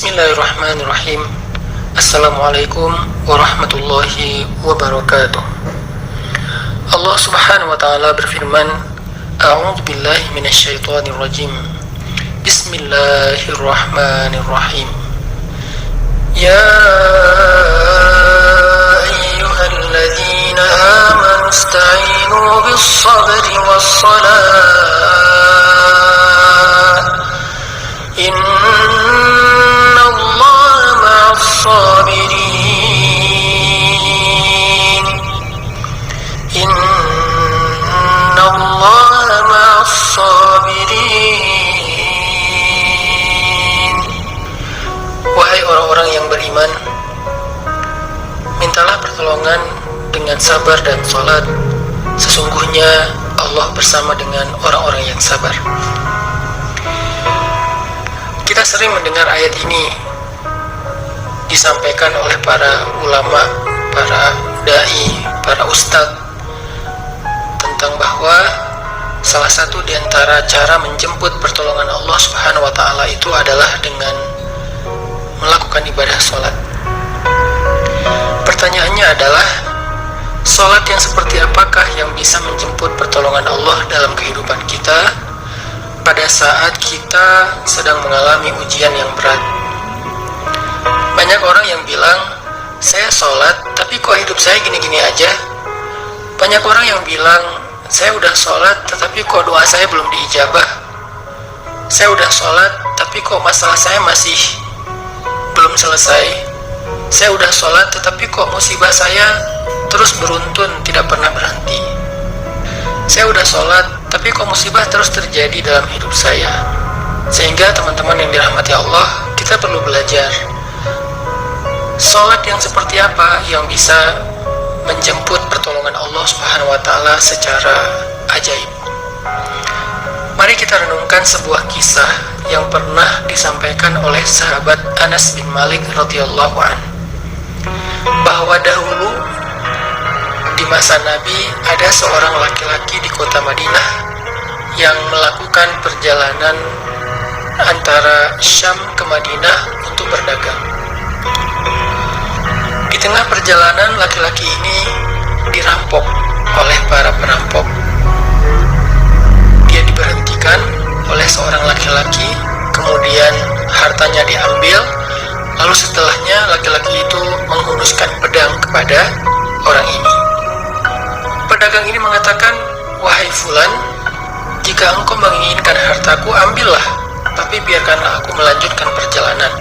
Bismillahirrahmanirrahim. Assalamualaikum warahmatullahi wabarakatuh. Allah subhanahu wa ta'ala berfirman, A'udzu billahi minasyaitonir rajim. Bismillahirrahmanirrahim. Ya ayyuhalladzina amanu ista'inu bis-sabri was-salah. Wahai orang-orang yang beriman, mintalah pertolongan dengan sabar dan sholat. Sesungguhnya Allah bersama dengan orang-orang yang sabar. Kita sering mendengar ayat ini disampaikan oleh para ulama, para dai, para ustadz, tentang bahwa salah satu di antara cara menjemput pertolongan Allah Subhanahu wa ta'ala itu adalah dengan melakukan ibadah sholat. Pertanyaannya adalah, sholat yang seperti apakah yang bisa menjemput pertolongan Allah dalam kehidupan kita pada saat kita sedang mengalami ujian yang berat? Banyak orang yang bilang, saya sholat tapi kok hidup saya gini-gini aja. Banyak orang yang bilang, saya udah sholat tetapi kok doa saya belum diijabah. Saya udah sholat tapi kok masalah saya masih belum selesai. Saya udah sholat tetapi kok musibah saya terus beruntun, tidak pernah berhenti. Saya udah sholat tapi kok musibah terus terjadi dalam hidup saya. Sehingga teman-teman yang dirahmati Allah, kita perlu belajar sholat yang seperti apa yang bisa menjemput pertolongan Allah Subhanahu wa ta'ala secara ajaib. Mari kita renungkan sebuah kisah yang pernah disampaikan oleh sahabat Anas bin Malik radhiyallahu an, bahwa dahulu di masa Nabi ada seorang laki-laki di kota Madinah yang melakukan perjalanan antara Syam ke Madinah untuk berdagang. Di tengah perjalanan, laki-laki ini dirampok oleh para perampok. Dia diberhentikan oleh seorang laki-laki, kemudian hartanya diambil, lalu setelahnya laki-laki itu menghunuskan pedang kepada orang ini. Pedagang ini mengatakan, wahai fulan, jika engkau menginginkan hartaku, ambillah, tapi biarkanlah aku melanjutkan perjalanan.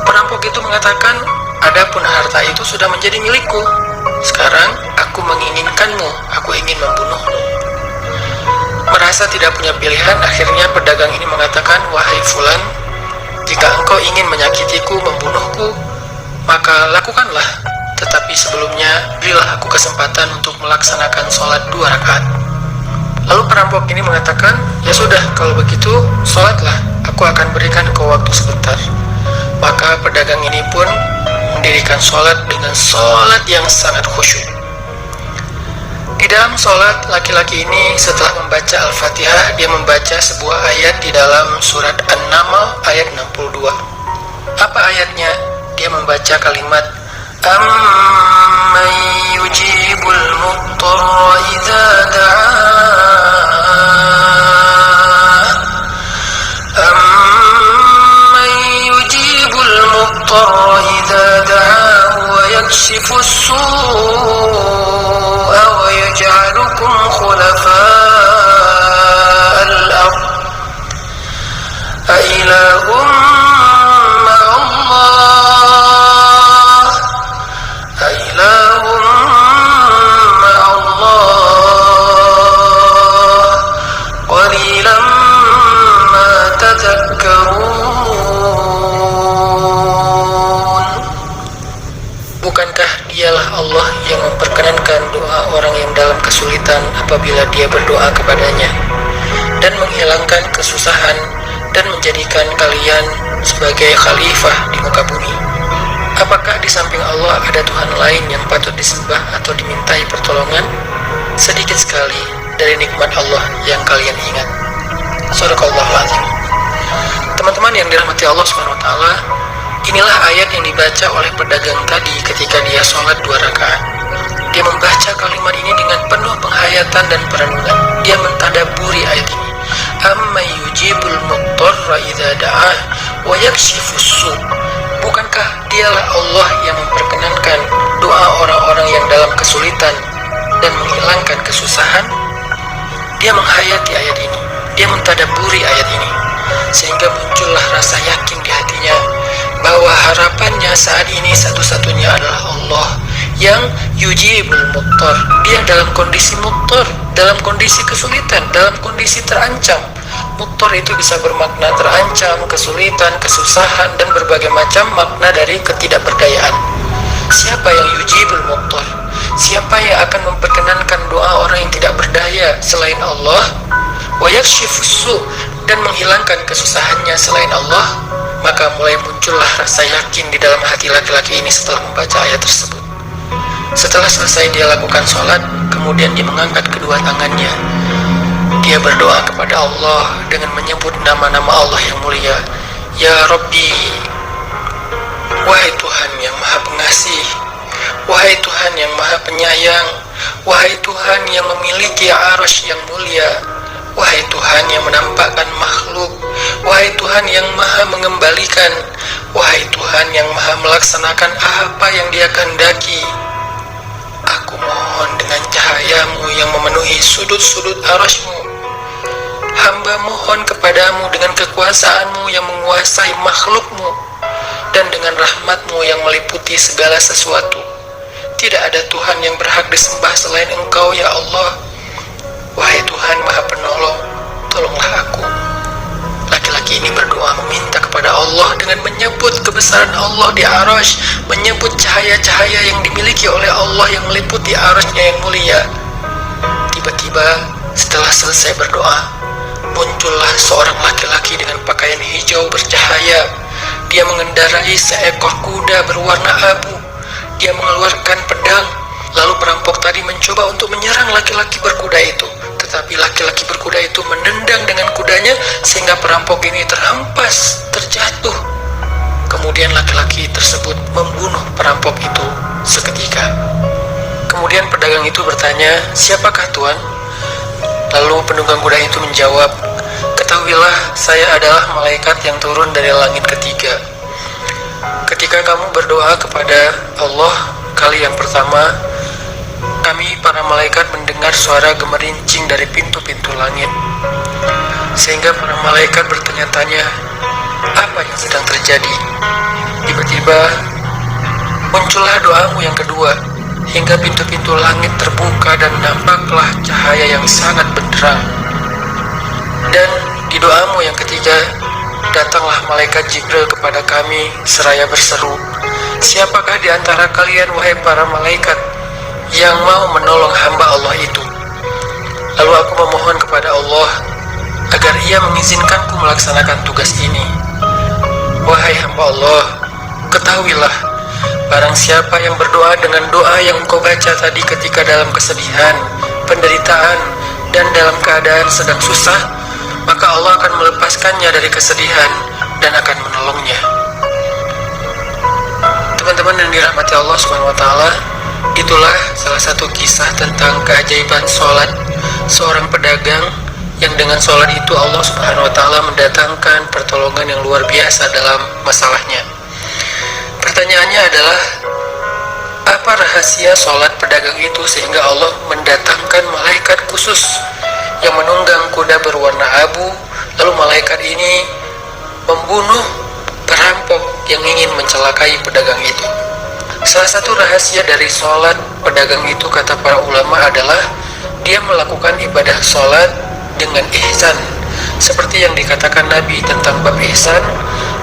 Perampok itu mengatakan, adapun harta itu sudah menjadi milikku. Sekarang aku menginginkanmu, aku ingin membunuhmu. Merasa tidak punya pilihan, akhirnya pedagang ini mengatakan, wahai fulan, jika engkau ingin menyakitiku, membunuhku, maka lakukanlah. Tetapi sebelumnya, berilah aku kesempatan untuk melaksanakan sholat 2 rakaat. Lalu perampok ini mengatakan, ya sudah, kalau begitu, sholatlah, aku akan berikan kau waktu sebentar. Maka pedagang ini pun mendirikan sholat dengan sholat yang sangat khusyuk. Di dalam sholat, laki-laki ini setelah membaca Al-Fatihah, dia membaca sebuah ayat di dalam surat An-Naml ayat 62. Apa ayatnya? Dia membaca kalimat, Amman yujibul muttarra idza da'ah, Amman yujibul muttarra idza da'ah wa yakshifus su'a wa yaj'alukum khulafa'al ardh a ilahum ma'allah a ilahum ma'allah qalilan ma tadhakkarun. Bukankah dialah Allah yang memperkenankan doa orang yang dalam kesulitan apabila dia berdoa kepadanya, dan menghilangkan kesusahan, dan menjadikan kalian sebagai khalifah di muka bumi? Apakah di samping Allah ada Tuhan lain yang patut disembah atau dimintai pertolongan? Sedikit sekali dari nikmat Allah yang kalian ingat. Shadaqallahul Azim. Teman-teman yang dirahmati Allah SWT, inilah ayat yang dibaca oleh pedagang tadi ketika dia sholat 2 rakaat. Dia membaca kalimat ini dengan penuh penghayatan dan perenungan. Dia mentadaburi ayat ini. Amma yujibul muttarra idza da'ah wa yakshifus su'. Bukankah dialah Allah yang memperkenankan doa orang-orang yang dalam kesulitan dan menghilangkan kesusahan? Dia menghayati ayat ini. Dia mentadaburi ayat ini, sehingga muncullah rasa yakin di hatinya bahwa harapannya saat ini satu-satunya adalah Allah yang yujibul muttar. Dia dalam kondisi muttar, dalam kondisi kesulitan, dalam kondisi terancam. Muttar itu bisa bermakna terancam, kesulitan, kesusahan, dan berbagai macam makna dari ketidakberdayaan. Siapa yang yujibul muttar? Siapa yang akan memperkenankan doa orang yang tidak berdaya selain Allah? Wa yakshifus su', dan menghilangkan kesusahannya selain Allah. Maka mulai muncullah rasa yakin di dalam hati laki-laki ini setelah membaca ayat tersebut. Setelah selesai dia lakukan sholat, kemudian dia mengangkat kedua tangannya. Dia berdoa kepada Allah dengan menyebut nama-nama Allah yang mulia. Ya Rabbi, wahai Tuhan yang maha pengasih, wahai Tuhan yang maha penyayang, wahai Tuhan yang memiliki arasy yang mulia, wahai Tuhan yang menampakkan makhluk, wahai Tuhan yang maha mengembalikan, wahai Tuhan yang maha melaksanakan apa yang Dia kehendaki. Aku mohon dengan cahayamu yang memenuhi sudut-sudut arasy-Mu. Hamba mohon kepadamu dengan kekuasaanmu yang menguasai makhluk-Mu, dan dengan rahmat-Mu yang meliputi segala sesuatu. Tidak ada Tuhan yang berhak disembah selain Engkau, ya Allah. Wahai Tuhan maha penolong, tolonglah aku. Laki-laki ini berdoa meminta kepada Allah dengan menyebut kebesaran Allah di arasy, menyebut cahaya-cahaya yang dimiliki oleh Allah yang meliputi arasy-Nya yang mulia. Tiba-tiba setelah selesai berdoa, muncullah seorang laki-laki dengan pakaian hijau bercahaya. Dia mengendarai seekor kuda berwarna abu. Dia mengeluarkan pedang. Lalu perampok tadi mencoba untuk menyerang laki-laki berkuda itu. Tetapi laki-laki berkuda itu menendang dengan kudanya sehingga perampok ini terhempas, terjatuh. Kemudian laki-laki tersebut membunuh perampok itu seketika. Kemudian pedagang itu bertanya, "Siapakah Tuan?" Lalu penunggang kuda itu menjawab, "Ketahuilah, saya adalah malaikat yang turun dari langit ketiga. Ketika kamu berdoa kepada Allah kali yang pertama, kami para malaikat mendengar suara gemerincing dari pintu-pintu langit. Sehingga para malaikat bertanya-tanya, apa yang sedang terjadi? Tiba-tiba muncullah doamu yang kedua, hingga pintu-pintu langit terbuka dan nampaklah cahaya yang sangat benderang. Dan di doamu yang ketiga, datanglah malaikat Jibril kepada kami seraya berseru, siapakah di antara kalian wahai para malaikat yang mau menolong hamba Allah itu? Lalu aku memohon kepada Allah agar Ia mengizinkanku melaksanakan tugas ini. Wahai hamba Allah, ketahuilah, barang siapa yang berdoa dengan doa yang engkau baca tadi ketika dalam kesedihan, penderitaan, dan dalam keadaan sedang susah, maka Allah akan melepaskannya dari kesedihan dan akan menolongnya." Teman-teman yang dirahmati Allah SWT, itulah salah satu kisah tentang keajaiban sholat seorang pedagang yang dengan sholat itu Allah Subhanahu wa Ta'ala mendatangkan pertolongan yang luar biasa dalam masalahnya. Pertanyaannya adalah, apa rahasia sholat pedagang itu sehingga Allah mendatangkan malaikat khusus yang menunggang kuda berwarna abu, lalu malaikat ini membunuh perampok yang ingin mencelakai pedagang itu? Salah satu rahasia dari sholat pedagang itu, kata para ulama, adalah dia melakukan ibadah sholat dengan ihsan, seperti yang dikatakan Nabi tentang bab ihsan,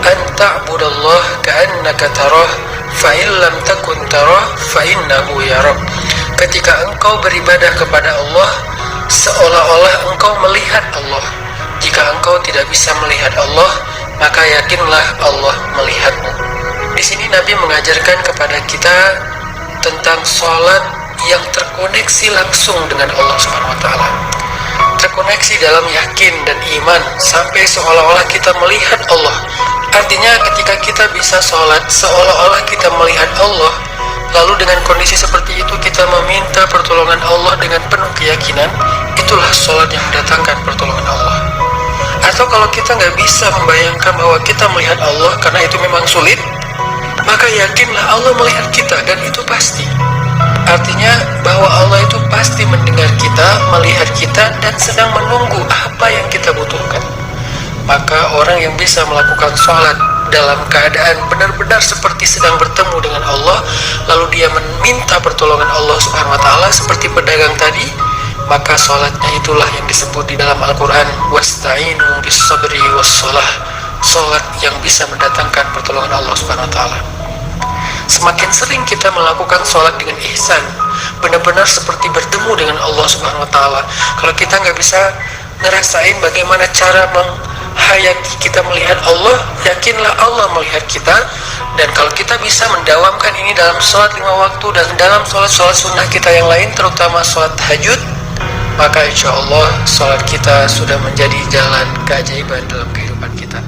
anta'budallah ka'annaka tarah fa'in lam takun tarah fa'innahu yarah. Ketika engkau beribadah kepada Allah, seolah-olah engkau melihat Allah. Jika engkau tidak bisa melihat Allah, maka yakinlah Allah melihatmu. Di sini Nabi mengajarkan kepada kita tentang sholat yang terkoneksi langsung dengan Allah Subhanahu wa Ta'ala, terkoneksi dalam yakin dan iman sampai seolah-olah kita melihat Allah. Artinya ketika kita bisa sholat seolah-olah kita melihat Allah, lalu dengan kondisi seperti itu kita meminta pertolongan Allah dengan penuh keyakinan, itulah sholat yang mendatangkan pertolongan Allah. Atau kalau kita nggak bisa membayangkan bahwa kita melihat Allah karena itu memang sulit, maka yakinlah Allah melihat kita dan itu pasti. Artinya bahwa Allah itu pasti mendengar kita, melihat kita, dan sedang menunggu apa yang kita butuhkan. Maka orang yang bisa melakukan sholat dalam keadaan benar-benar seperti sedang bertemu dengan Allah, lalu dia meminta pertolongan Allah Subhanahu wa Ta'ala seperti pedagang tadi, maka sholatnya itulah yang disebut di dalam Al-Quran wasta'inu bis sabri was sholah, sholat yang bisa mendatangkan pertolongan Allah Subhanahu wa Ta'ala. Semakin sering kita melakukan sholat dengan ihsan, benar-benar seperti bertemu dengan Allah Subhanahu wa Ta'ala. Kalau kita nggak bisa ngerasain bagaimana cara menghayati kita melihat Allah, yakinlah Allah melihat kita. Dan kalau kita bisa mendawamkan ini dalam sholat 5 waktu dan dalam sholat-sholat sunnah kita yang lain, terutama sholat tahajud, maka insya Allah sholat kita sudah menjadi jalan keajaiban dalam kehidupan kita.